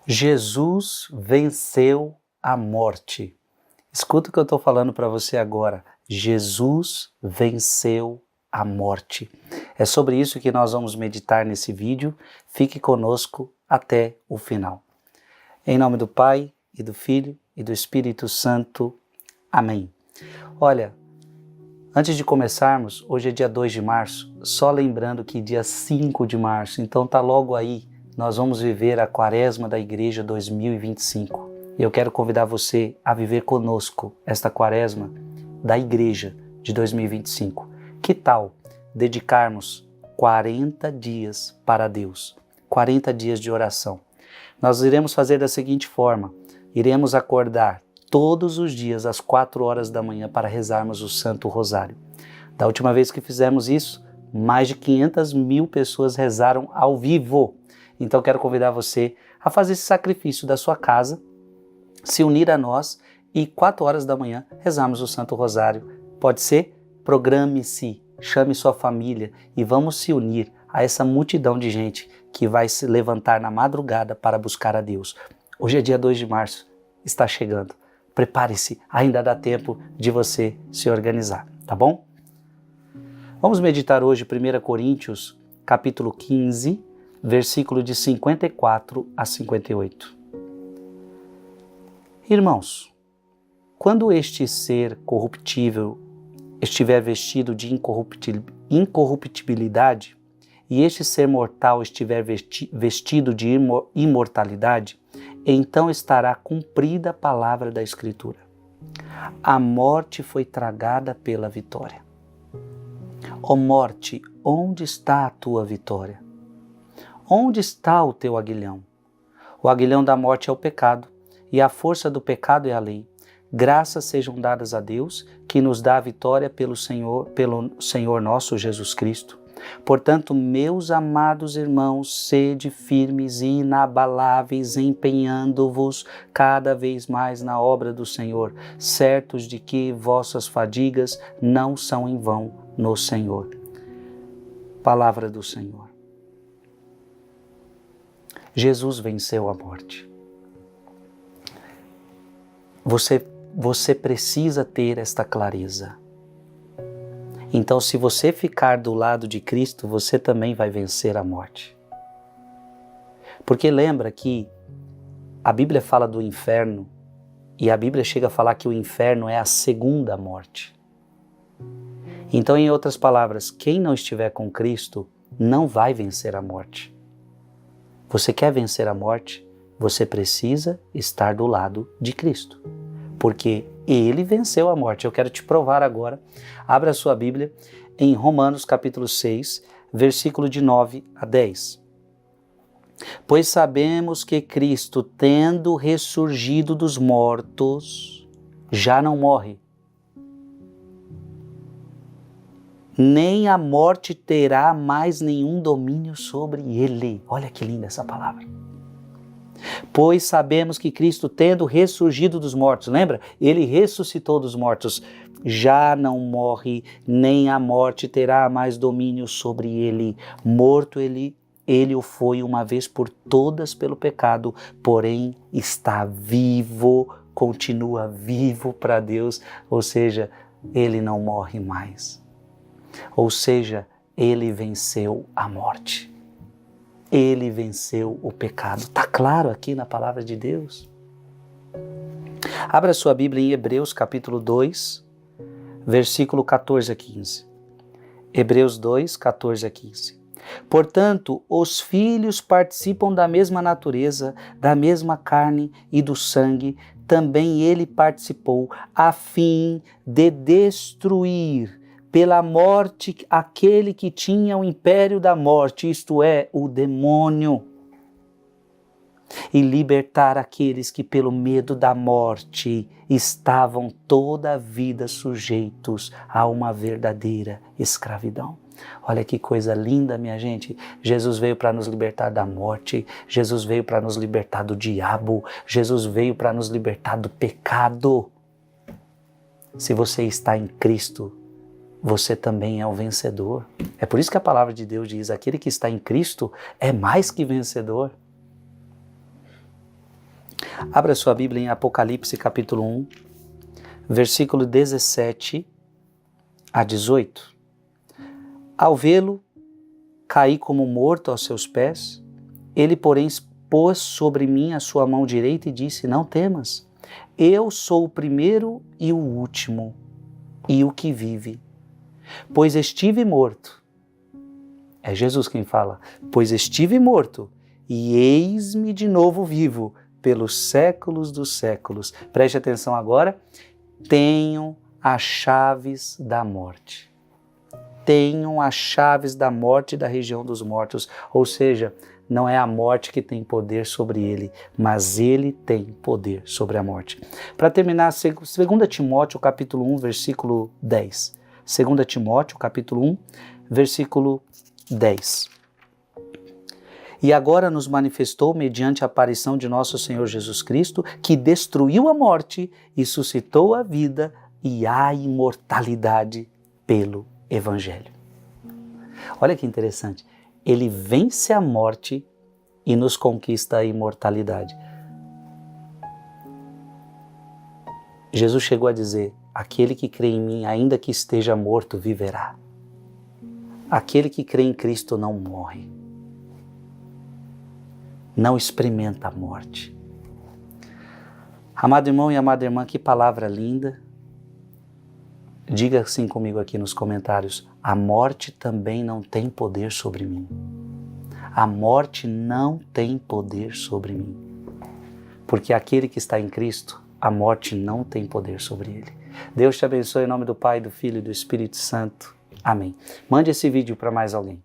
Jesus venceu a morte. Escuta o que eu estou falando para você agora. Jesus venceu a morte. É sobre isso que nós vamos meditar nesse vídeo. Fique conosco até o final. Em nome do Pai, e do Filho, e do Espírito Santo. Amém. Olha, antes de começarmos, hoje é dia 2 de março, só lembrando que dia 5 de março, então tá logo aí, nós vamos viver a Quaresma da Igreja 2025. E eu quero convidar você a viver conosco esta Quaresma da Igreja de 2025. Que tal dedicarmos 40 dias para Deus? 40 dias de oração. Nós iremos fazer da seguinte forma, iremos acordar todos os dias às 4 horas da manhã para rezarmos o Santo Rosário. Da última vez que fizemos isso, mais de 500 mil pessoas rezaram ao vivo. Então quero convidar você a fazer esse sacrifício da sua casa, se unir a nós e 4 horas da manhã rezarmos o Santo Rosário. Pode ser? Programe-se, chame sua família e vamos se unir a essa multidão de gente que vai se levantar na madrugada para buscar a Deus. Hoje é dia 2 de março, está chegando. Prepare-se, ainda dá tempo de você se organizar, tá bom? Vamos meditar hoje 1 Coríntios, capítulo 15, versículo de 54 a 58. Irmãos, quando este ser corruptível estiver vestido de incorruptibilidade e este ser mortal estiver vestido de imortalidade, então estará cumprida a palavra da Escritura. A morte foi tragada pela vitória. Ó morte, onde está a tua vitória? Onde está o teu aguilhão? O aguilhão da morte é o pecado, e a força do pecado é a lei. Graças sejam dadas a Deus, que nos dá a vitória pelo Senhor nosso Jesus Cristo. Portanto, meus amados irmãos, sede firmes e inabaláveis, empenhando-vos cada vez mais na obra do Senhor, certos de que vossas fadigas não são em vão no Senhor. Palavra do Senhor. Jesus venceu a morte. Você precisa ter esta clareza. Então, se você ficar do lado de Cristo, você também vai vencer a morte. Porque lembra que a Bíblia fala do inferno e a Bíblia chega a falar que o inferno é a segunda morte. Então, em outras palavras, quem não estiver com Cristo não vai vencer a morte. Você quer vencer a morte? Você precisa estar do lado de Cristo. Porque Ele venceu a morte. Eu quero te provar agora. Abra a sua Bíblia em Romanos capítulo 6, versículo de 9 a 10. Pois sabemos que Cristo, tendo ressurgido dos mortos, já não morre. Nem a morte terá mais nenhum domínio sobre Ele. Olha que linda essa palavra. Pois sabemos que Cristo, tendo ressurgido dos mortos, lembra? Ele ressuscitou dos mortos, já não morre, nem a morte terá mais domínio sobre ele. Morto ele o foi uma vez por todas pelo pecado, porém está vivo, continua vivo para Deus, ou seja, ele não morre mais. Ou seja, ele venceu a morte. Ele venceu o pecado. Está claro aqui na palavra de Deus? Abra sua Bíblia em Hebreus capítulo 2, versículo 14 a 15. Hebreus 2, 14 a 15. Portanto, os filhos participam da mesma natureza, da mesma carne e do sangue. Também ele participou, a fim de destruir pela morte aquele que tinha o império da morte, isto é, o demônio, e libertar aqueles que pelo medo da morte estavam toda a vida sujeitos a uma verdadeira escravidão. Olha que coisa linda, minha gente. Jesus veio para nos libertar da morte, Jesus veio para nos libertar do diabo, Jesus veio para nos libertar do pecado. Se você está em Cristo, você também é o vencedor. É por isso que a palavra de Deus diz, aquele que está em Cristo é mais que vencedor. Abra sua Bíblia em Apocalipse capítulo 1, versículo 17 a 18. Ao vê-lo, caí como morto aos seus pés. Ele, porém, pôs sobre mim a sua mão direita e disse: não temas, eu sou o primeiro e o último, e o que vive. Pois estive morto. É Jesus quem fala. Pois estive morto, e eis-me de novo vivo, pelos séculos dos séculos. Preste atenção agora. Tenho as chaves da morte. Tenho as chaves da morte e da região dos mortos. Ou seja, não é a morte que tem poder sobre ele, mas ele tem poder sobre a morte. Para terminar, 2 Timóteo capítulo 1, versículo 10. 2 Timóteo capítulo 1, versículo 10. E agora nos manifestou mediante a aparição de nosso Senhor Jesus Cristo, que destruiu a morte e suscitou a vida e a imortalidade pelo Evangelho. Olha que interessante. Ele vence a morte e nos conquista a imortalidade. Jesus chegou a dizer: aquele que crê em mim, ainda que esteja morto, viverá. Aquele que crê em Cristo não morre. Não experimenta a morte. Amado irmão e amada irmã, que palavra linda. Diga assim comigo aqui nos comentários: a morte também não tem poder sobre mim. A morte não tem poder sobre mim. Porque aquele que está em Cristo, a morte não tem poder sobre ele. Deus te abençoe em nome do Pai, do Filho e do Espírito Santo. Amém. Mande esse vídeo para mais alguém.